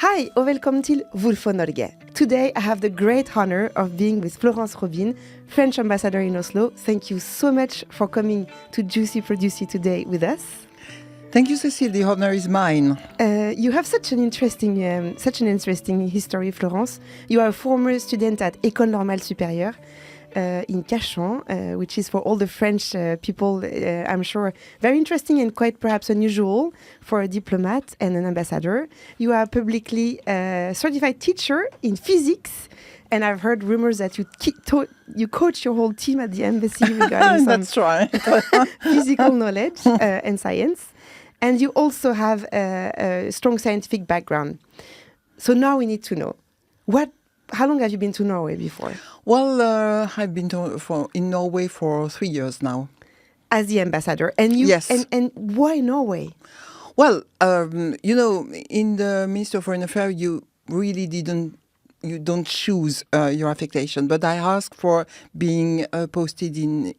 Hej og velkommen til Hvorfor Norge. Today I have the great honor of being with Florence Robine, French ambassador in Oslo. Thank you so much for coming to Juicy Producy today with us. Thank you, Cécile. The honor is mine. You have such an interesting history, Florence. You are a former student at École Normale Supérieure in Cachan, which is for all the French people, I'm sure, very interesting and quite perhaps unusual for a diplomat and an ambassador. You are a publicly certified teacher in physics, and I've heard rumors that you coach your whole team at the embassy regarding That's right. physical knowledge and science. And you also have a strong scientific background. So now we need to know, how long have you been to Norway before? Well, I've been in Norway for 3 years now. As the ambassador. And you, yes. And why Norway? Well, in the Ministry of Foreign Affairs, you really don't choose your affectation. But I asked for being posted in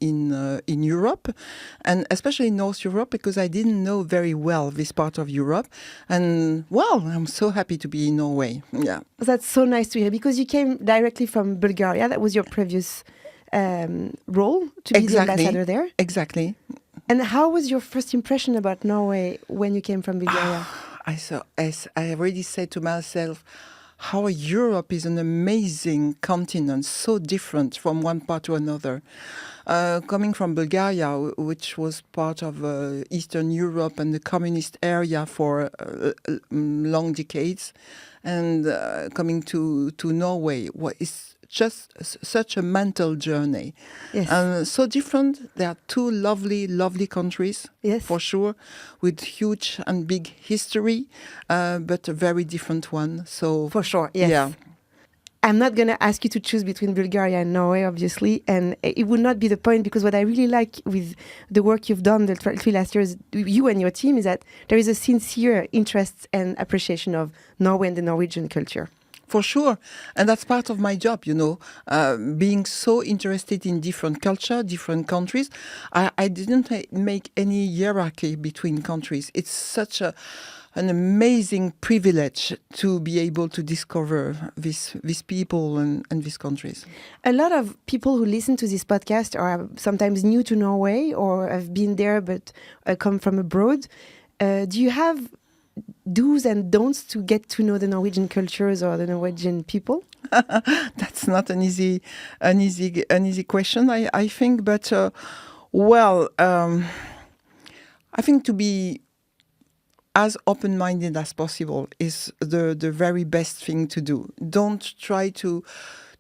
Europe, and especially in North Europe, because I didn't know very well this part of Europe. And well, I'm so happy to be in Norway. Yeah, that's so nice to hear, because you came directly from Bulgaria. That was your previous role to be the ambassador there. Exactly. And how was your first impression about Norway when you came from Bulgaria? As I already said to myself, how Europe is an amazing continent, so different from one part to another. Coming from Bulgaria, which was part of Eastern Europe and the communist area for long decades, and coming to Norway, is just such a mental journey. Yes. So different. There are two lovely countries, yes, for sure, with huge and big history, but a very different one. So for sure, yes. Yeah. I'm not going to ask you to choose between Bulgaria and Norway, obviously, and it would not be the point, because what I really like with the work you've done the 3 last years, you and your team, is that there is a sincere interest and appreciation of Norway and the Norwegian culture. For sure. And that's part of my job, being so interested in different culture, different countries. I didn't make any hierarchy between countries. It's such an amazing privilege to be able to discover these people and these countries. A lot of people who listen to this podcast are sometimes new to Norway or have been there but come from abroad. Do you have do's and don'ts to get to know the Norwegian cultures or the Norwegian people? That's not an easy question, I think. But I think to be as open-minded as possible is the very best thing to do. Don't try to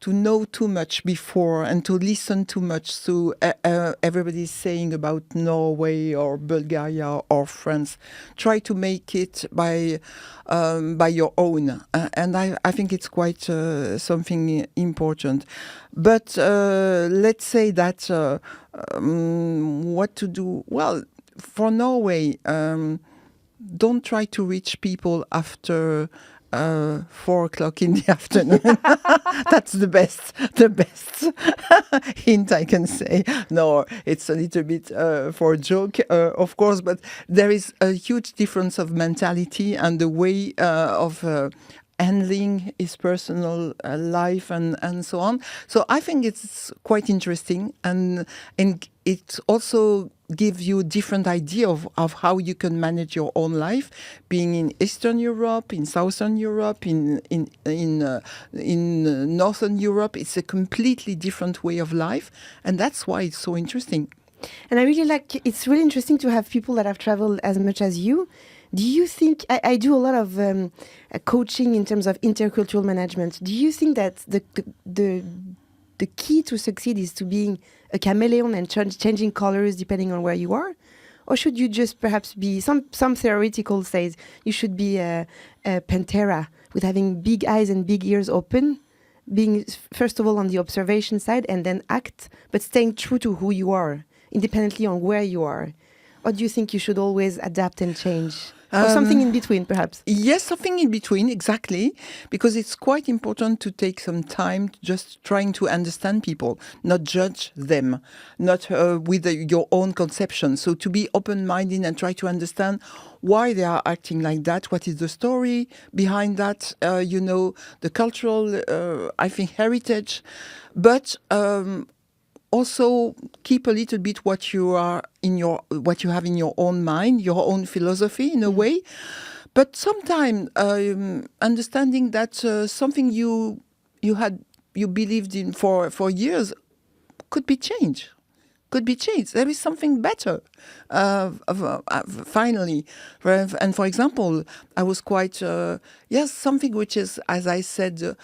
know too much before and to listen too much to everybody's saying about Norway or Bulgaria or France. Try to make it by your own. And I think it's quite something important. But let's say that what to do? Well, for Norway, don't try to reach people after 4 o'clock in the afternoon. That's the best hint I can say. No, it's a little bit for a joke, of course, but there is a huge difference of mentality and the way of handling his personal life and so on. So I think it's quite interesting, and it also gives you a different idea of how you can manage your own life, being in Eastern Europe, in Southern Europe, in Northern Europe. It's a completely different way of life, and that's why it's so interesting. And it's really interesting to have people that have traveled as much as you. Do you think, I do a lot of coaching in terms of intercultural management. Do you think that the key to succeed is to being a chameleon and changing colors depending on where you are? Or should you just perhaps be, some theoretical says you should be a Panthera with having big eyes and big ears open, being first of all on the observation side and then act, but staying true to who you are, independently on where you are? Or do you think you should always adapt and change? Or something in between, perhaps? Yes, something in between, exactly, because it's quite important to take some time just trying to understand people, not judge them, not with your own conception. So to be open-minded and try to understand why they are acting like that, what is the story behind that, the cultural, I think, heritage, but also keep a little bit what you have in your own mind, your own philosophy in a way. But sometimes understanding that something you believed in for years could be changed. There is something better. Finally, and for example, I was quite something which is, as I said,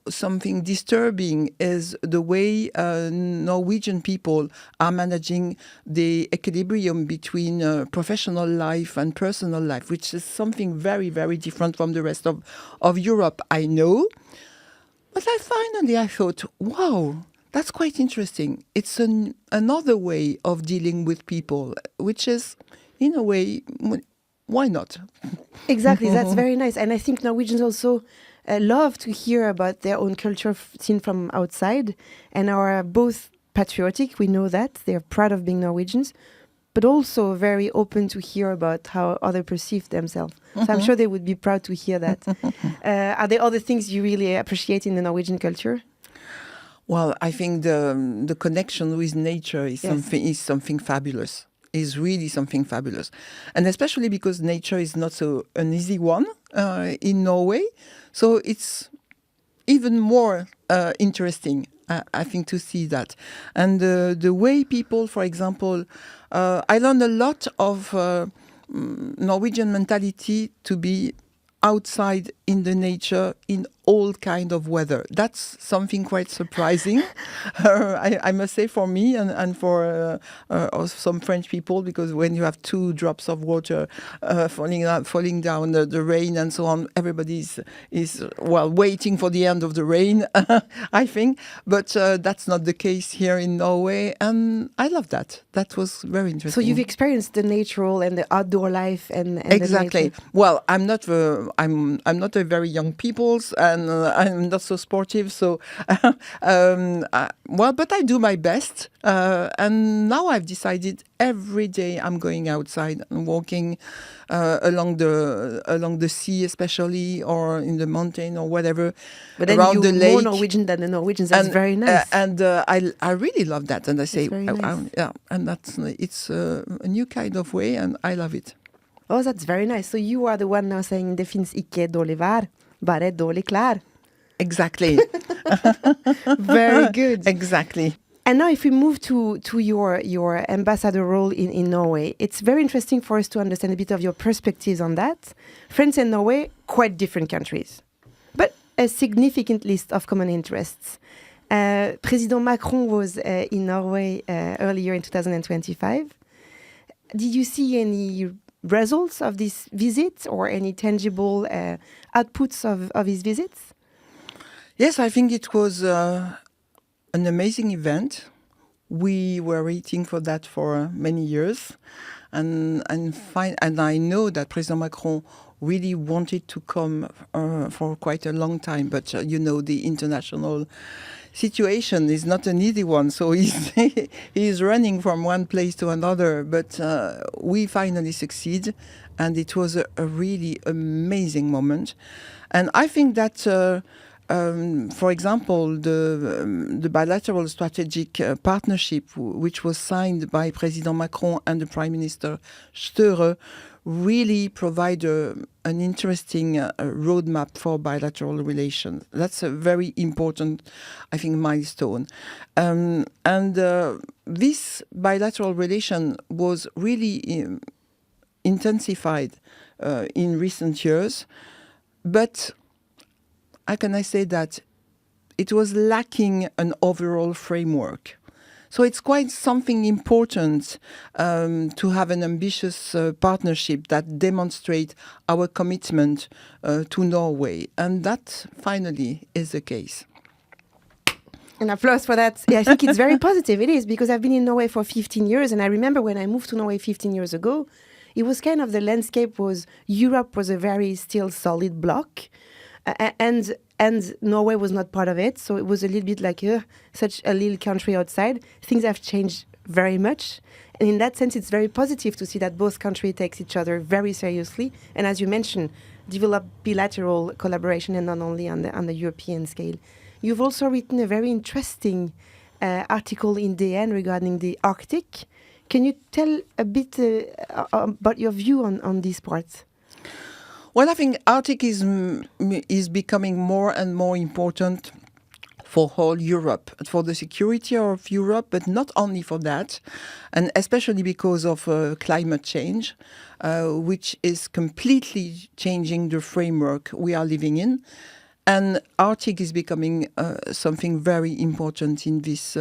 something disturbing is the way Norwegian people are managing the equilibrium between professional life and personal life, which is something very, very different from the rest of Europe. I know, but I thought, wow. That's quite interesting. It's another way of dealing with people, which is, in a way, why not? Exactly, that's very nice. And I think Norwegians also love to hear about their own culture seen from outside and are both patriotic, we know that. They're proud of being Norwegians, but also very open to hear about how others perceive themselves. So I'm sure they would be proud to hear that. Are there other things you really appreciate in the Norwegian culture? Well, I think the connection with nature is something fabulous. Is really something fabulous, and especially because nature is not so an easy one in Norway, so it's even more interesting. I think to see that, and the way people, for example, I learned a lot of Norwegian mentality to be outside in the nature in all kind of weather. That's something quite surprising, I must say, for me and for some French people, because when you have 2 drops of water falling down, the rain and so on, everybody is waiting for the end of the rain, I think. But that's not the case here in Norway, and I love that. That was very interesting. So you've experienced the natural and the outdoor life and exactly. The nature. Well, I'm not a very young people's, and I'm not so sportive. So, but I do my best. And now I've decided every day I'm going outside and walking along the sea, especially, or in the mountain or whatever. But then around the lake. More Norwegian than the Norwegians. That's very nice. I really love that, and I say, nice. and it's a new kind of way, and I love it. Oh, that's very nice. So you are the one now saying det finnes ikke dårlig vær, bare dårlig klær. Exactly. Very good. Exactly. And now if we move to your ambassador role in Norway, it's very interesting for us to understand a bit of your perspectives on that. France and Norway, quite different countries, but a significant list of common interests. President Macron was in Norway earlier in 2025. Did you see any results of this visit or any tangible outputs of his visits? Yes, I think it was an amazing event. We were waiting for that for many years, and I know that President Macron really wanted to come for quite a long time, but the international situation is not an easy one, so he's running from one place to another, but we finally succeed, and it was a really amazing moment. And I think that for example, the bilateral strategic partnership, which was signed by President Macron and the Prime Minister Störe, really provide an interesting roadmap for bilateral relations. That's a very important, I think, milestone. And this bilateral relation was really intensified in recent years, but how can I say that it was lacking an overall framework. So it's quite something important to have an ambitious partnership that demonstrates our commitment to Norway. And that finally is the case. An applause for that. Yeah, I think it's very positive. It is, because I've been in Norway for 15 years. And I remember when I moved to Norway 15 years ago, it was kind of the landscape was Europe was a very still solid bloc, and Norway was not part of it. So it was a little bit like such a little country outside. Things have changed very much. And in that sense, it's very positive to see that both countries takes each other very seriously. And as you mentioned, develop bilateral collaboration and not only on the European scale. You've also written a very interesting article in DN regarding the Arctic. Can you tell a bit about your view on this part? Well, I think Arctic is becoming more and more important for whole Europe, for the security of Europe, but not only for that, and especially because of climate change, which is completely changing the framework we are living in. And Arctic is becoming something very important in this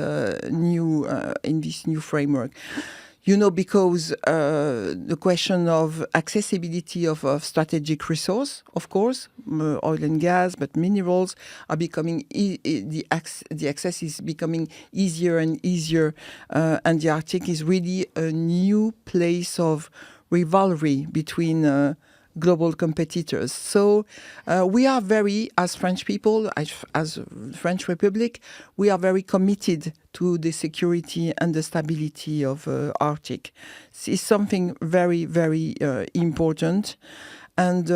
new framework. You know, because the question of accessibility of strategic resource, of course, oil and gas, but minerals are becoming, the access is becoming easier and easier. And the Arctic is really a new place of rivalry between global competitors. So we are very, as French people, as French Republic, we are very committed to the security and the stability of Arctic. It's something very, very important. And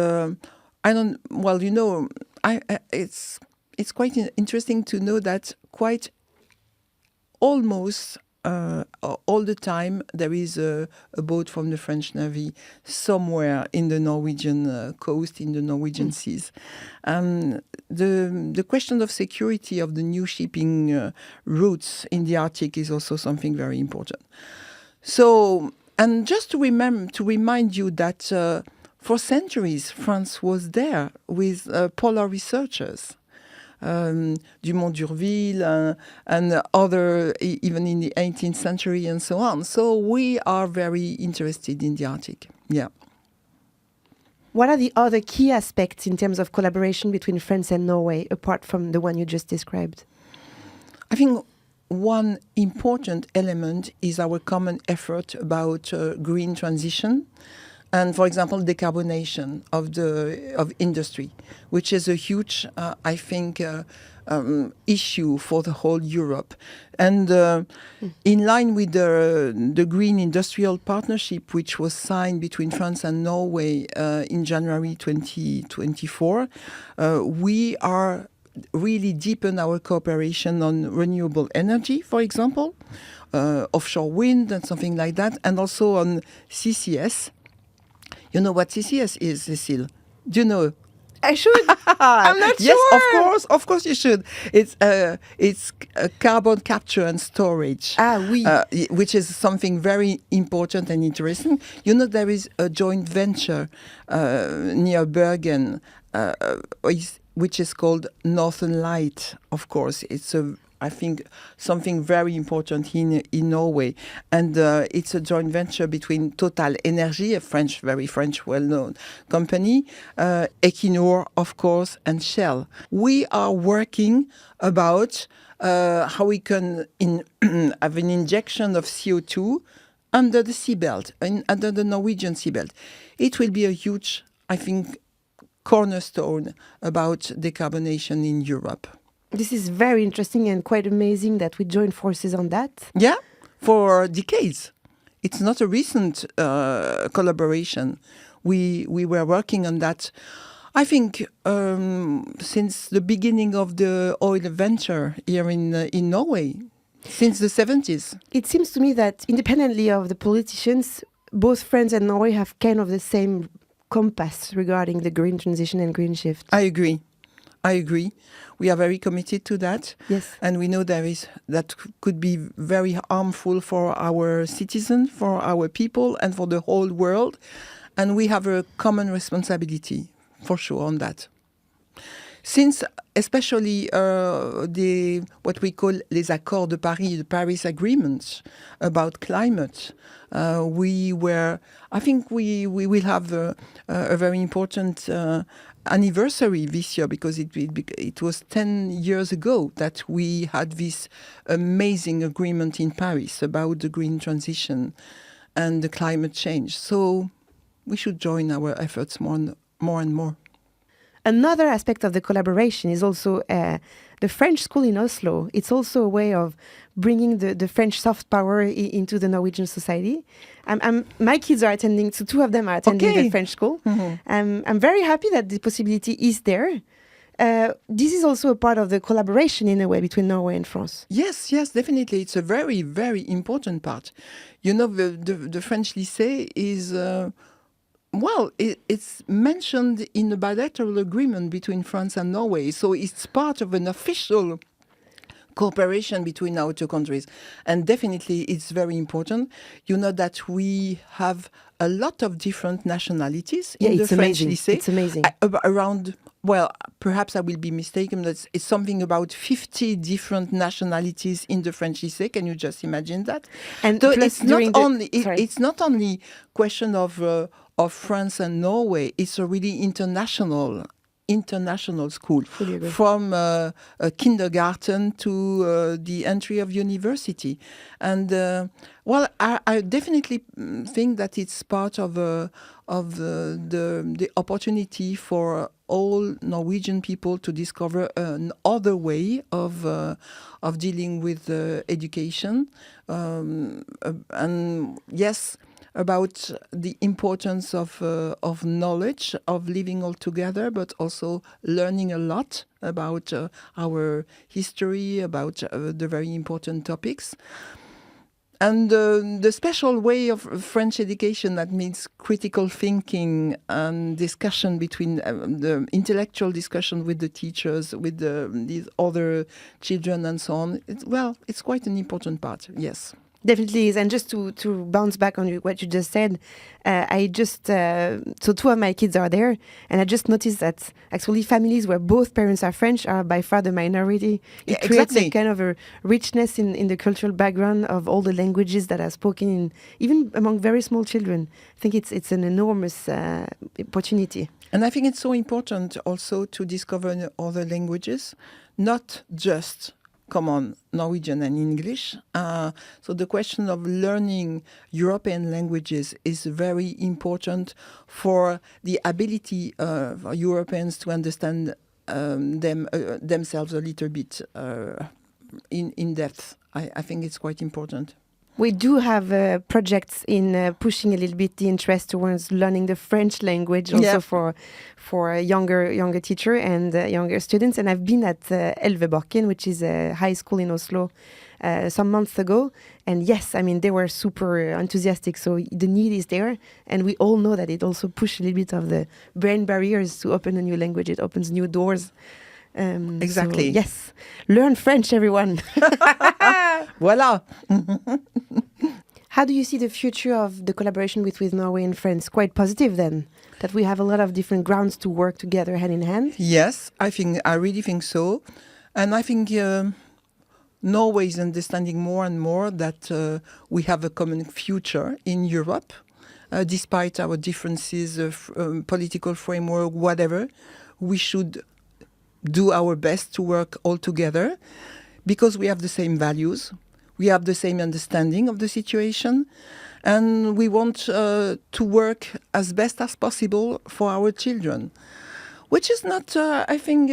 it's quite interesting to know that quite almost all the time there is a boat from the French Navy somewhere in the Norwegian coast, in the Norwegian seas. The question of security of the new shipping routes in the Arctic is also something very important. So, and just to remind you that for centuries France was there with polar researchers. Dumont d'Urville and other, even in the 18th century and so on. So we are very interested in the Arctic. Yeah. What are the other key aspects in terms of collaboration between France and Norway, apart from the one you just described? I think one important element is our common effort about green transition. And, for example, decarbonation of industry, which is a huge, I think, issue for the whole Europe. And in line with the Green Industrial Partnership, which was signed between France and Norway in January 2024, we are really deepen our cooperation on renewable energy, for example, offshore wind and something like that, and also on CCS. You know what CCS is, Cécile? Do you know? I should. I'm not yes, sure. Yes, of course you should. It's carbon capture and storage. Oui. Which is something very important and interesting. You know, there is a joint venture near Bergen, which is called Northern Light. Of course, it's I think something very important in Norway. And it's a joint venture between Total Energy, a very French, well-known company, Equinor, of course, and Shell. We are working about how we can have an injection of CO2 under the seabelt, under the Norwegian seabelt. It will be a huge, I think, cornerstone about decarbonation in Europe. This is very interesting and quite amazing that we join forces on that. Yeah, for decades. It's not a recent collaboration. We were working on that, I think, since the beginning of the oil venture here in Norway, since the 70s. It seems to me that independently of the politicians, both France and Norway have kind of the same compass regarding the green transition and green shift. I agree. We are very committed to that. Yes. And we know that could be very harmful for our citizens, for our people, and for the whole world. And we have a common responsibility, for sure, on that. Since especially what we call les accords de Paris, the Paris agreements about climate, I think we will have a very important anniversary this year, because it was 10 years ago that we had this amazing agreement in Paris about the green transition and the climate change. So we should join our efforts more and more. Another aspect of the collaboration is also the French school in Oslo. It's also a way of bringing the French soft power into the Norwegian society. My kids are attending, so two of them are attending the French school. I'm very happy that the possibility is there. This is also a part of the collaboration in a way between Norway and France. Yes, definitely. It's a very, very important part. The French lycée is... it's mentioned in the bilateral agreement between France and Norway, so it's part of an official cooperation between our two countries. And definitely it's very important. You know that we have a lot of different nationalities in the French lycée. It's amazing. Around, perhaps I will be mistaken, but it's something about 50 different nationalities in the French lycée. Can you just imagine that? And so plus it's not only question of France and Norway. It's a really international school, from kindergarten to the entry of university. And I definitely think that it's part of the opportunity for all Norwegian people to discover another way of dealing with education. And yes, about the importance of knowledge, of living all together, but also learning a lot about our history, about the very important topics. And the special way of French education, that means critical thinking and discussion between the intellectual discussion with the teachers, with these other children and so on. It's quite an important part, yes. Definitely is. And just to bounce back on what you just said, so two of my kids are there, and I just noticed that actually families where both parents are French are by far the minority. It creates a kind of a richness in the cultural background of all the languages that are spoken even among very small children. I think it's an enormous opportunity. And I think it's so important also to discover other languages, not just common Norwegian and English. So the question of learning European languages is very important for the ability of Europeans to understand themselves a little bit in depth. I think it's quite important. We do have projects in pushing a little bit the interest towards learning the French language also for younger teacher and younger students. And I've been at Elvebakken, which is a high school in Oslo, some months ago. And yes, I mean, they were super enthusiastic. So the need is there. And we all know that it also pushes a little bit of the brain barriers to open a new language. It opens new doors. Exactly. So, yes. Learn French, everyone. Voila. How do you see the future of the collaboration with Norway and France? Quite positive then, that we have a lot of different grounds to work together hand in hand? Yes, I really think so. And I think Norway is understanding more and more that we have a common future in Europe, despite our differences of political framework, whatever. We should do our best to work all together because we have the same values, we have the same understanding of the situation, and we want to work as best as possible for our children, which is not, I think,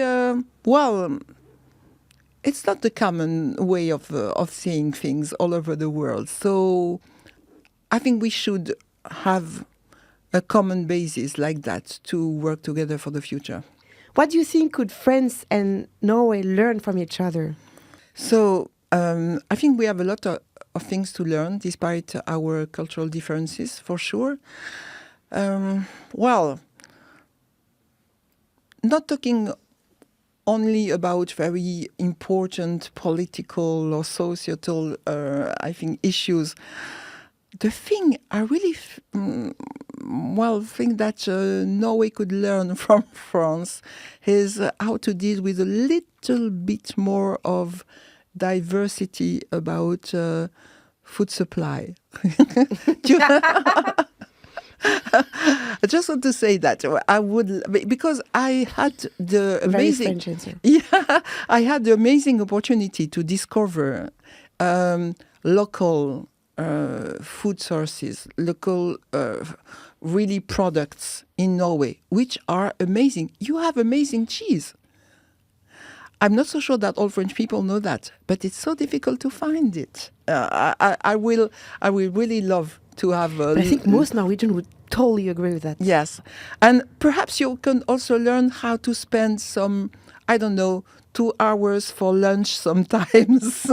it's not the common way of seeing things all over the world. So I think we should have a common basis like that to work together for the future. What do you think could France and Norway learn from each other? So I think we have a lot of things to learn despite our cultural differences, for sure. Not talking only about very important political or societal, I think, issues. The thing I really think that Norway could learn from France is how to deal with a little bit more of diversity about food supply. I just want to say that I would, because I had the amazing, I had the amazing opportunity to discover local food sources, local really products in Norway, which are amazing. You have amazing cheese. I'm not so sure that all French people know that, but it's so difficult to find it. I will really love to have. But I think most Norwegians would totally agree with that. Yes, and perhaps you can also learn how to spend some, I don't know, 2 hours for lunch sometimes.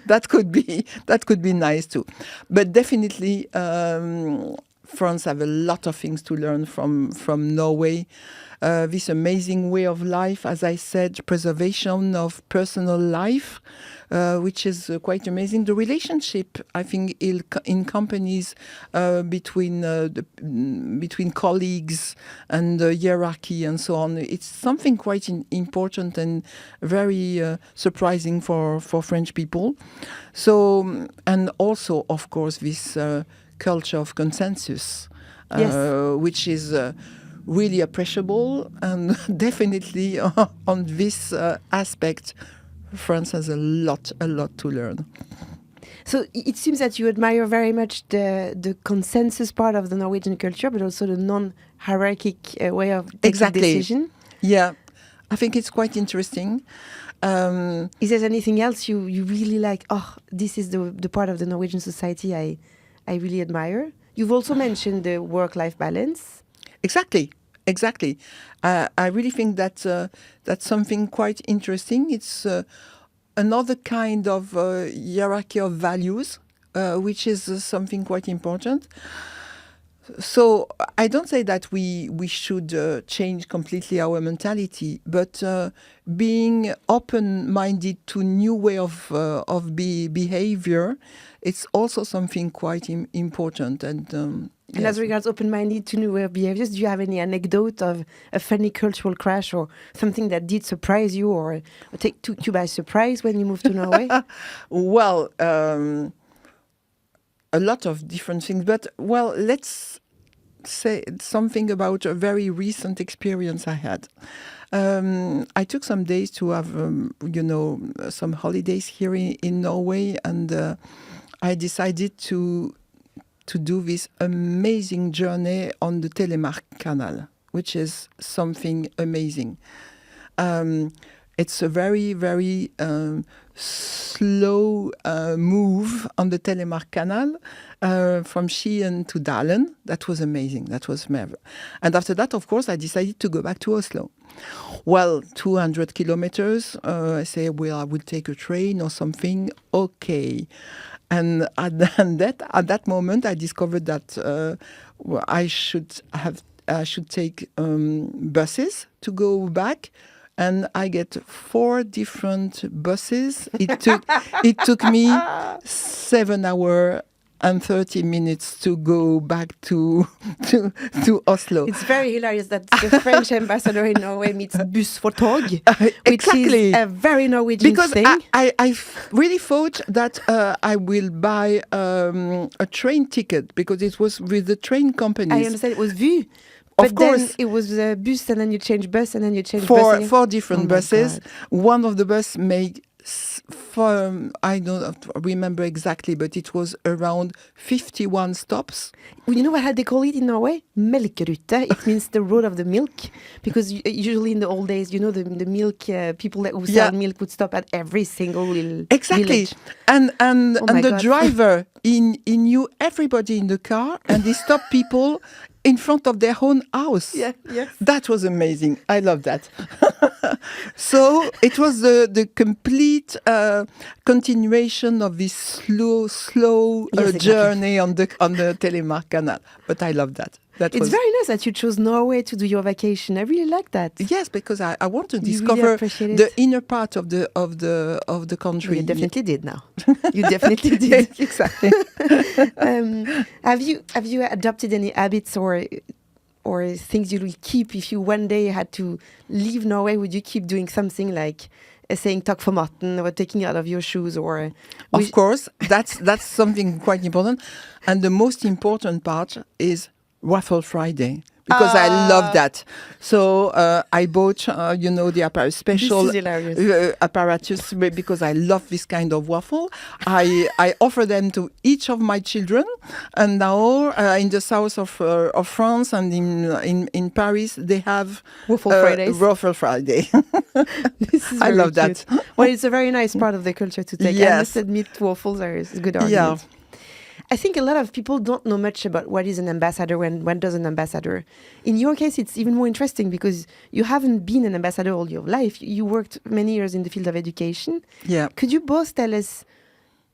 That could be nice too, but definitely France have a lot of things to learn from Norway. This amazing way of life, as I said, preservation of personal life, which is quite amazing. The relationship, I think, in companies between colleagues and hierarchy and so on, it's something quite important and very surprising for French people. So, and also, of course, this culture of consensus, which is really appreciable, and definitely on this aspect, France has a lot to learn. So it seems that you admire very much the consensus part of the Norwegian culture, but also the non-hierarchic way of taking decision. Yeah, I think it's quite interesting. Is there anything else you really like? Oh, this is the part of the Norwegian society I really admire. You've also mentioned the work-life balance. Exactly. I really think that that's something quite interesting. It's another kind of hierarchy of values, which is something quite important. So I don't say that we should change completely our mentality, but being open-minded to new way of behavior, it's also something quite important. And as regards open-minded to new way of behaviors, do you have any anecdote of a funny cultural crash or something that did surprise you or took you by surprise when you moved to Norway? Well, a lot of different things, but well, let's say something about a very recent experience I had. I took some days to have, some holidays here in Norway, and I decided to do this amazing journey on the Telemark Canal, which is something amazing. It's a very, very slow move on the Telemark Canal from Skien to Dalen. That was amazing. That was marvelous. And after that, of course, I decided to go back to Oslo. Well, 200 kilometers. I say, well, I will take a train or something. Okay. And at that moment, I discovered that I should take buses to go back. And I get 4 different buses. It took me 7 hours and 30 minutes to go back to Oslo. It's very hilarious that the French ambassador in Norway meets bus for tog, which exactly. is a very Norwegian thing. Because I really thought that I will buy a train ticket because it was with the train companies. I understand it was Vue. Of But course, then it was a bus, and then you change bus, and then you change bus again. 4 different buses. God. One of the bus made, I don't remember exactly, but it was around 51 stops. You know what they call it in Norway? Melkerute. It means the road of the milk, because usually in the old days, the milk people who sell milk would stop at every single little village. And the God. driver he knew everybody in the car, and he stopped people in front of their own house. Yeah, yes. That was amazing. I love that. So it was the complete continuation of this slow Yes, journey on the Telemark Canal. But I love that. It's very nice that you chose Norway to do your vacation. I really like that. Yes, because I want to You really discover appreciate it. the inner part of the country. You definitely did now. You definitely did. Exactly. Have you adopted any habits or things you will keep if you one day had to leave Norway? Would you keep doing something like saying "takk for maten" or taking out of your shoes? Or of course, that's something quite important. And the most important part is Waffle Friday, because I love that. So I bought, the special This is hilarious. apparatus because I love this kind of waffle. I offer them to each of my children, and now in the south of France and in Paris they have Waffle Fridays. Waffle Friday. This is I very love cute. that. Well, it's a very nice part of the culture to take. I Yes. must admit, waffles are a good argument. Yeah. I think a lot of people don't know much about what is an ambassador and what does an ambassador. In your case, it's even more interesting because you haven't been an ambassador all your life. You worked many years in the field of education. Yeah. Could you both tell us,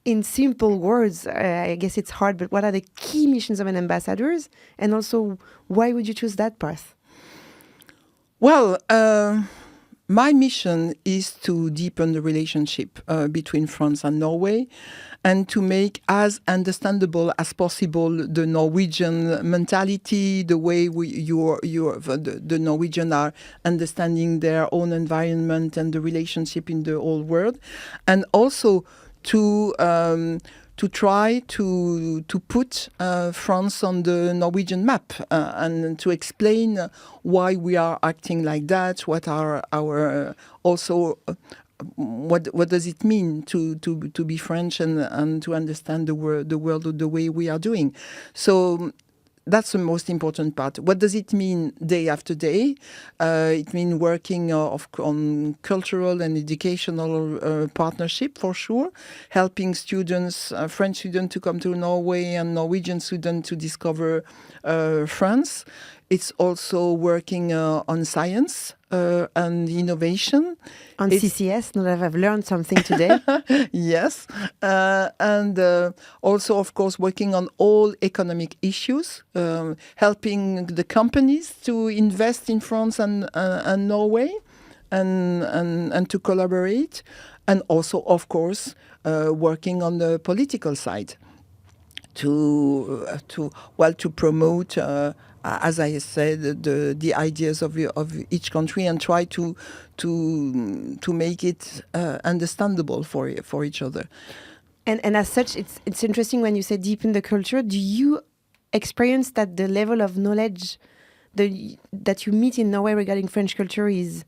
in simple words, I guess it's hard, but what are the key missions of an ambassador? And also, why would you choose that path? Well, my mission is to deepen the relationship between France and Norway, and to make as understandable as possible the Norwegian mentality, the way the Norwegian are understanding their own environment and the relationship in the whole world, and also to try to put France on the Norwegian map and to explain why we are acting like that. What are our also. What does it mean to be French and to understand the world the way we are doing? So that's the most important part. What does it mean day after day? It means working on cultural and educational partnership for sure, helping students, French students to come to Norway and Norwegian students to discover France. It's also working on science and innovation. On CCS, now that I've learned something today. Yes. And also, of course, working on all economic issues, helping the companies to invest in France and Norway and to collaborate. And also, of course, working on the political side to promote as I said, the ideas of each country and try to make it understandable for each other. And as such, it's interesting when you say deepen the culture. Do you experience that the level of knowledge that you meet in Norway regarding French culture is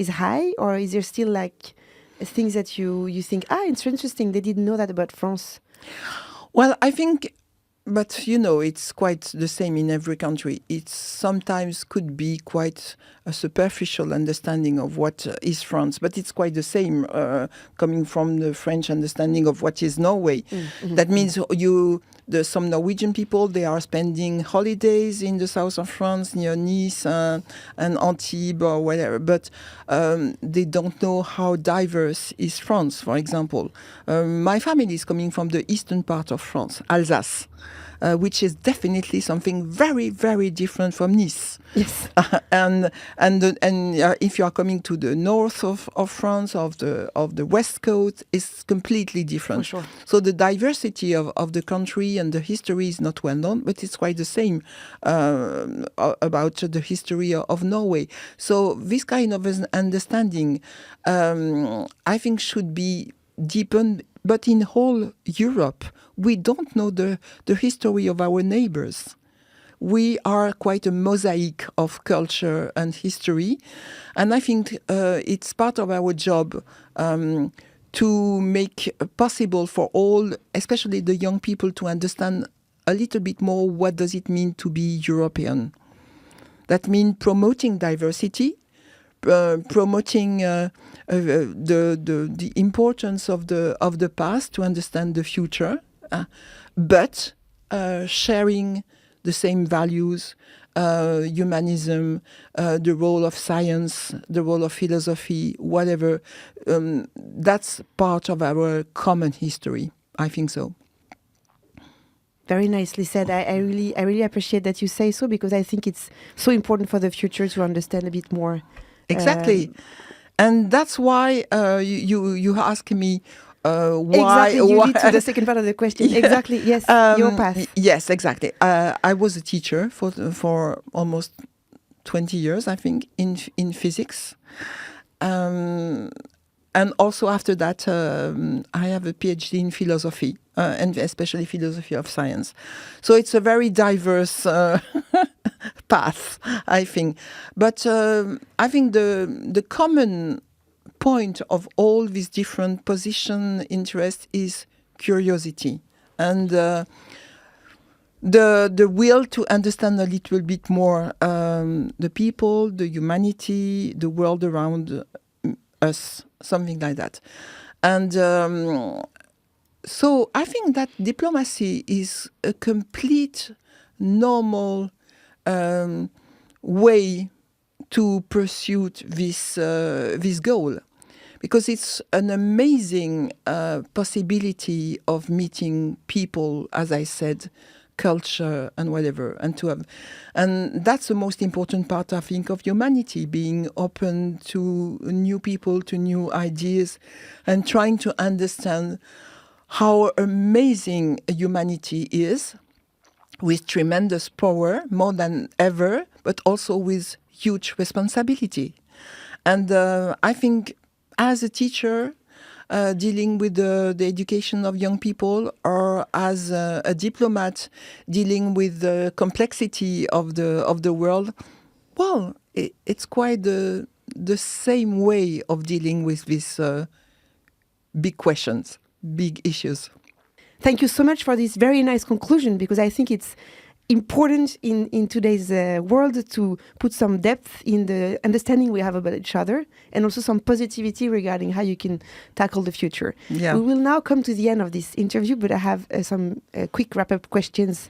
high, or is there still like things that you think, it's interesting, they didn't know that about France? Well, I think. But, it's quite the same in every country. It sometimes could be quite a superficial understanding of what is France, but it's quite the same coming from the French understanding of what is Norway. Mm-hmm. That means there's some Norwegian people, they are spending holidays in the south of France, near Nice and Antibes or whatever, but they don't know how diverse is France, for example. My family is coming from the eastern part of France, Alsace. Which is definitely something very, very different from Nice. Yes. And if you are coming to the north of France, of the west coast, it's completely different. For sure. So the diversity of the country and the history is not well known, but it's quite the same about the history of Norway. So this kind of understanding, I think, should be deepened. But in whole Europe, we don't know the history of our neighbors. We are quite a mosaic of culture and history. And I think it's part of our job to make possible for all, especially the young people, to understand a little bit more what does it mean to be European. That means promoting diversity, promoting the importance of the past to understand the future, but sharing the same values, humanism, the role of science, the role of philosophy, whatever. That's part of our common history. I think so. Very nicely said. I really appreciate that you say so, because I think it's so important for the future to understand a bit more. Exactly. And that's why you ask me why. Exactly, you lead to the second part of the question. Yeah. Exactly, yes, your path. Yes, exactly. I was a teacher for almost 20 years, I think, in physics. And also after that, I have a PhD in philosophy, and especially philosophy of science. So it's a very diverse path, I think. But I think the common point of all these different position interests is curiosity and the will to understand a little bit more the people, the humanity, the world around us, something like that. And so I think that diplomacy is a complete normal way to pursue this goal, because it's an amazing possibility of meeting people, as I said, culture and whatever, and that's the most important part, I think, of humanity, being open to new people, to new ideas, and trying to understand how amazing humanity is, with tremendous power, more than ever, but also with huge responsibility. And I think as a teacher, dealing with the education of young people, or as a diplomat dealing with the complexity of the world, well, it's quite the same way of dealing with these big questions, big issues. Thank you so much for this very nice conclusion, because I think it's important in today's world to put some depth in the understanding we have about each other, and also some positivity regarding how you can tackle the future. Yeah. We will now come to the end of this interview, but I have some quick wrap-up questions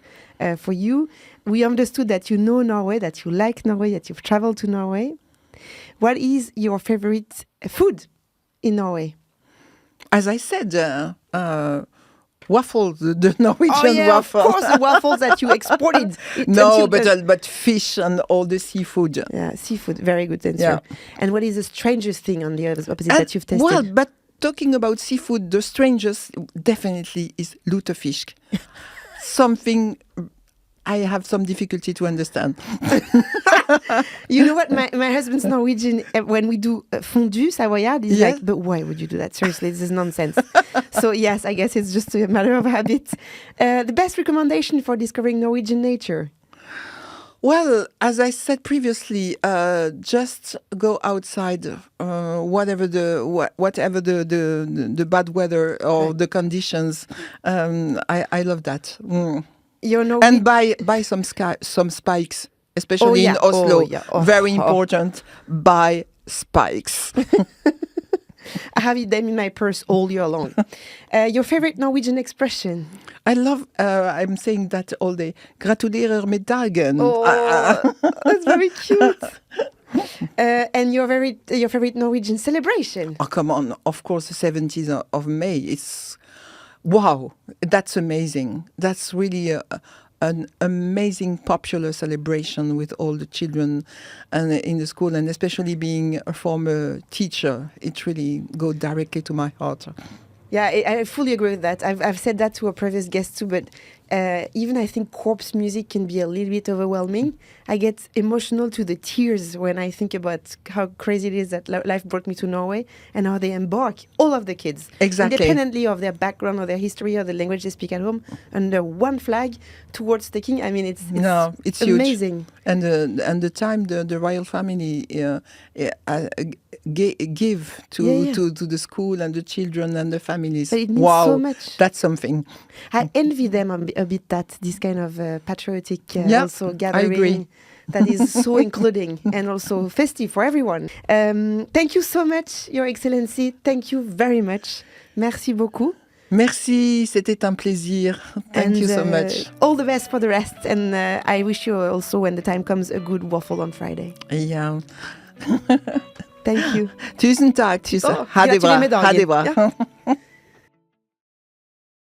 for you. We understood that you know Norway, that you like Norway, that you've traveled to Norway. What is your favorite food in Norway? As I said, waffles, the Norwegian waffle. Of course, the waffles that you exported. No, but fish and all the seafood. Yeah, seafood. Very good answer. Yeah. And what is the strangest thing on the opposite that you've tested? Well, but talking about seafood, the strangest definitely is lutefisk. Something I have some difficulty to understand. You know what? My husband's Norwegian. When we do fondue savoyard, he's like, but why would you do that? Seriously, this is nonsense. So yes, I guess it's just a matter of habit. The best recommendation for discovering Norwegian nature? Well, as I said previously, just go outside, whatever the bad weather or the conditions. I love that. And buy some spikes, especially in Oslo. Very important. Buy spikes. I have them in my purse all year long. Your favorite Norwegian expression? I love, I'm saying that all day. Gratulerer med dagen. Oh, that's very cute. And your favorite Norwegian celebration? Oh, come on. Of course, the 17th of May. It's, wow, that's amazing. That's really an amazing popular celebration with all the children and in the school, and especially being a former teacher, it really goes directly to my heart. Yeah, I fully agree with that. I've said that to a previous guest too, but even I think corpse music can be a little bit overwhelming. I get emotional to the tears when I think about how crazy it is that life brought me to Norway and how they embark all of the kids, exactly, independently of their background or their history or the language they speak at home, under one flag towards the king. I mean, it's amazing. Huge. And the time the royal family give to the school and the children and the families. But it means so much. That's something. I envy them a bit, this kind of patriotic also gathering. I agree. That is so including and also festive for everyone. Thank you so much, Your Excellency. Thank you very much. Merci beaucoup. Merci, c'était un plaisir. Thank you so much. All the best for the rest. And I wish you also, when the time comes, a good waffle on Friday. Ja. Thank you. Tusen tack, Tusen. Ha det bra. Ha det bra.